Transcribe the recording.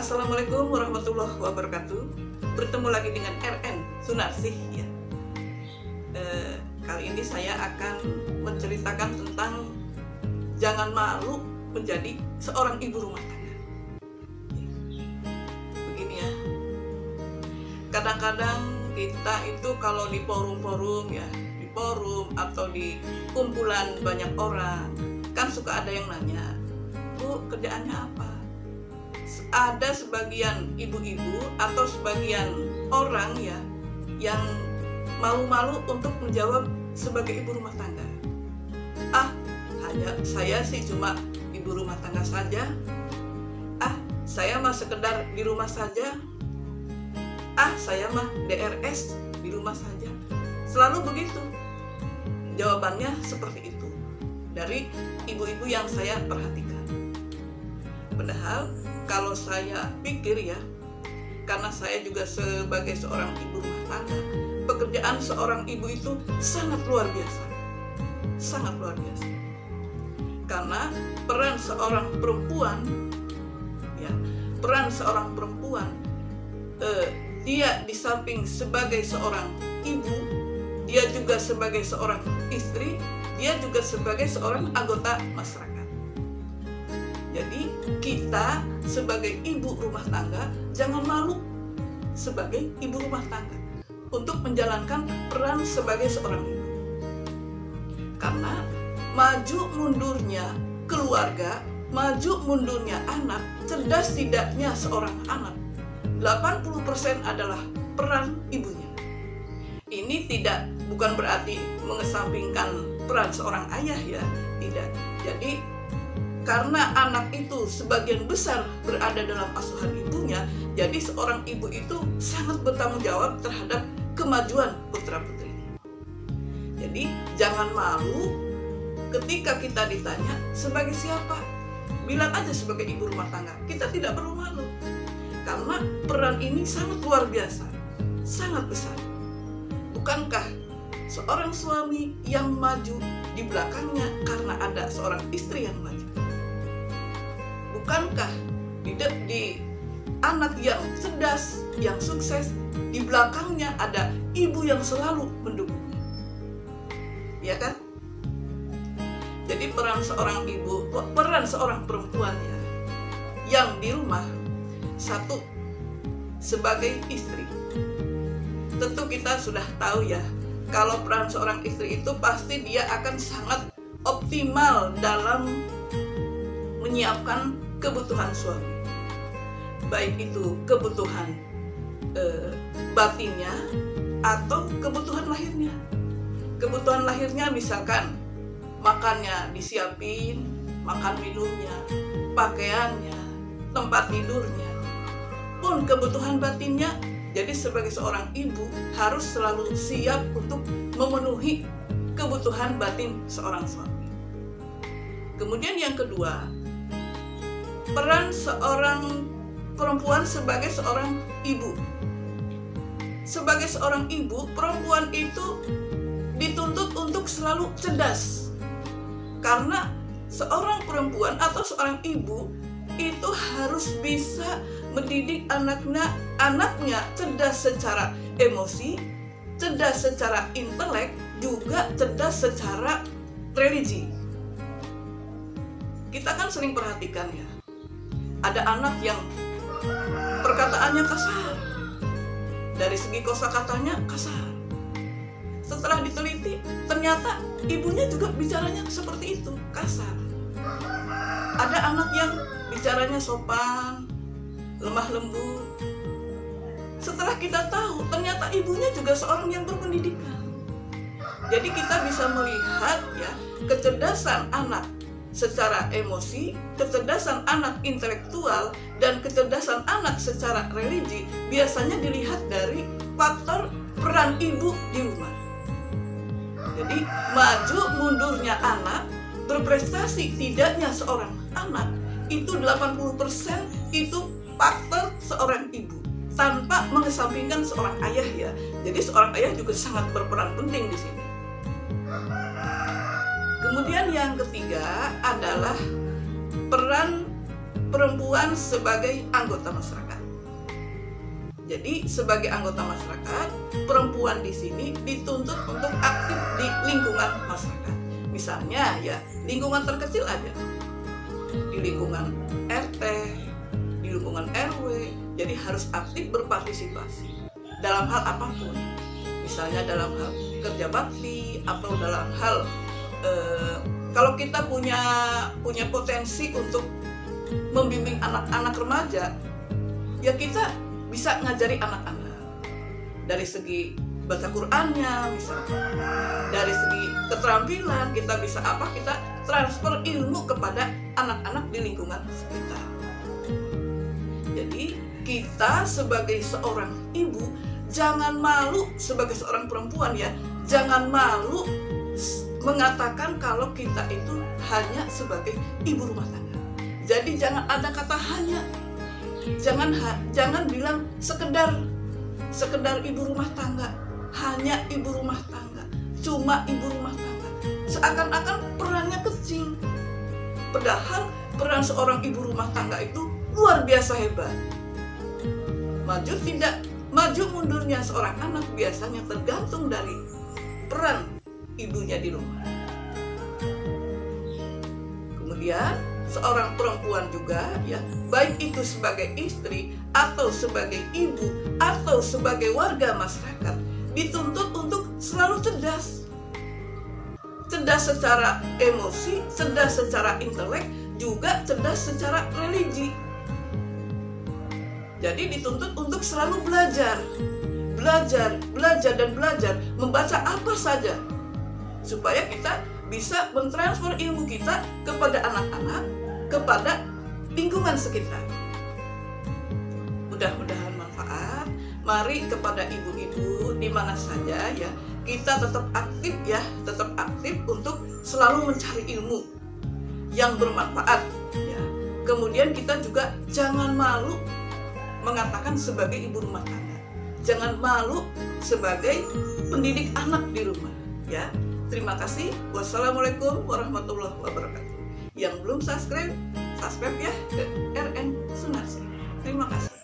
Assalamualaikum warahmatullahi wabarakatuh. Bertemu lagi dengan RN Sunarsih ya. Kali ini saya akan menceritakan tentang jangan malu menjadi seorang ibu rumah tangga. Begini ya. Kadang-kadang kita itu kalau di forum-forum ya, di forum atau di kumpulan banyak orang, kan suka ada yang nanya, "Bu, kerjaannya apa?" Ada sebagian ibu-ibu atau sebagian orang ya yang malu-malu untuk menjawab sebagai ibu rumah tangga. Hanya saya sih cuma ibu rumah tangga saja. Saya mah sekedar di rumah saja. Saya mah DRS di rumah saja. Selalu begitu. Jawabannya seperti itu dari ibu-ibu yang saya perhatikan. Padahal kalau saya pikir ya, karena saya juga sebagai seorang ibu rumah tangga, pekerjaan seorang ibu itu sangat luar biasa. Sangat luar biasa. Karena peran seorang perempuan, ya, peran seorang perempuan, dia di samping sebagai seorang ibu, dia juga sebagai seorang istri, dia juga sebagai seorang anggota masyarakat. Jadi kita sebagai ibu rumah tangga jangan malu sebagai ibu rumah tangga untuk menjalankan peran sebagai seorang ibu. Karena maju mundurnya keluarga, maju mundurnya anak, cerdas tidaknya seorang anak, 80% adalah peran ibunya. Ini bukan berarti mengesampingkan peran seorang ayah ya, tidak. Jadi karena anak itu sebagian besar berada dalam asuhan ibunya, jadi seorang ibu itu sangat bertanggung jawab terhadap kemajuan putra-putrinya. Jadi jangan malu ketika kita ditanya sebagai siapa, bilang aja sebagai ibu rumah tangga. Kita tidak perlu malu, karena peran ini sangat luar biasa, sangat besar. Bukankah seorang suami yang maju di belakangnya karena ada seorang istri yang maju? Bukankah di anak yang cerdas, yang sukses, di belakangnya ada ibu yang selalu mendukungnya? Ya kan? Jadi peran seorang ibu, peran seorang perempuan ya, yang di rumah, satu, sebagai istri. Tentu kita sudah tahu ya, kalau peran seorang istri itu pasti dia akan sangat optimal dalam menyiapkan kebutuhan suami, baik itu kebutuhan batinnya atau kebutuhan lahirnya. Kebutuhan lahirnya misalkan makannya disiapin, makan minumnya, pakaiannya, tempat tidurnya. Pun kebutuhan batinnya, jadi sebagai seorang ibu harus selalu siap untuk memenuhi kebutuhan batin seorang suami. Kemudian yang kedua, peran seorang perempuan sebagai seorang ibu. Sebagai seorang ibu, perempuan itu dituntut untuk selalu cerdas. Karena seorang perempuan atau seorang ibu itu harus bisa mendidik anaknya cerdas secara emosi, cerdas secara intelek, juga cerdas secara religi. Kita kan sering perhatikan ya, ada anak yang perkataannya kasar, dari segi kosakatanya kasar. Setelah diteliti, ternyata ibunya juga bicaranya seperti itu, kasar. Ada anak yang bicaranya sopan, lemah lembut. Setelah kita tahu, ternyata ibunya juga seorang yang berpendidikan. Jadi kita bisa melihat ya, kecerdasan anak secara emosi, kecerdasan anak intelektual, dan kecerdasan anak secara religi biasanya dilihat dari faktor peran ibu di rumah. Jadi maju mundurnya anak, berprestasi tidaknya seorang anak, itu 80% itu faktor seorang ibu, tanpa mengesampingkan seorang ayah ya. Jadi seorang ayah juga sangat berperan penting di sini. Kemudian yang ketiga adalah peran perempuan sebagai anggota masyarakat. Jadi sebagai anggota masyarakat, perempuan di sini dituntut untuk aktif di lingkungan masyarakat. Misalnya ya, lingkungan terkecil aja. Di lingkungan RT, di lingkungan RW, jadi harus aktif berpartisipasi dalam hal apapun. Misalnya dalam hal kerja bakti atau dalam hal kalau kita punya potensi untuk membimbing anak-anak remaja, ya kita bisa ngajari anak-anak dari segi baca Qur'annya, misalnya dari segi keterampilan kita bisa kita transfer ilmu kepada anak-anak di lingkungan sekitar. Jadi kita sebagai seorang ibu jangan malu, sebagai seorang perempuan ya, jangan malu mengatakan kalau kita itu hanya sebagai ibu rumah tangga. Jadi jangan ada kata hanya. Jangan bilang sekedar ibu rumah tangga, hanya ibu rumah tangga, cuma ibu rumah tangga. Seakan-akan perannya kecil. Padahal peran seorang ibu rumah tangga itu luar biasa hebat. Maju mundurnya seorang anak biasanya tergantung dari peran ibunya di rumah. Kemudian seorang perempuan juga ya, baik itu sebagai istri atau sebagai ibu atau sebagai warga masyarakat, dituntut untuk selalu cerdas. Cerdas secara emosi, cerdas secara intelek, juga cerdas secara religi. Jadi dituntut untuk selalu belajar, membaca apa saja supaya kita bisa mentransfer ilmu kita kepada anak-anak, kepada lingkungan sekitar. Mudah-mudahan manfaat. Mari kepada ibu-ibu di mana saja ya, kita tetap aktif ya, tetap aktif untuk selalu mencari ilmu yang bermanfaat ya. Kemudian kita juga jangan malu mengatakan sebagai ibu rumah tangga. Jangan malu sebagai pendidik anak di rumah ya. Terima kasih. Wassalamualaikum warahmatullahi wabarakatuh. Yang belum subscribe ya ke RN Sunarsi. Terima kasih.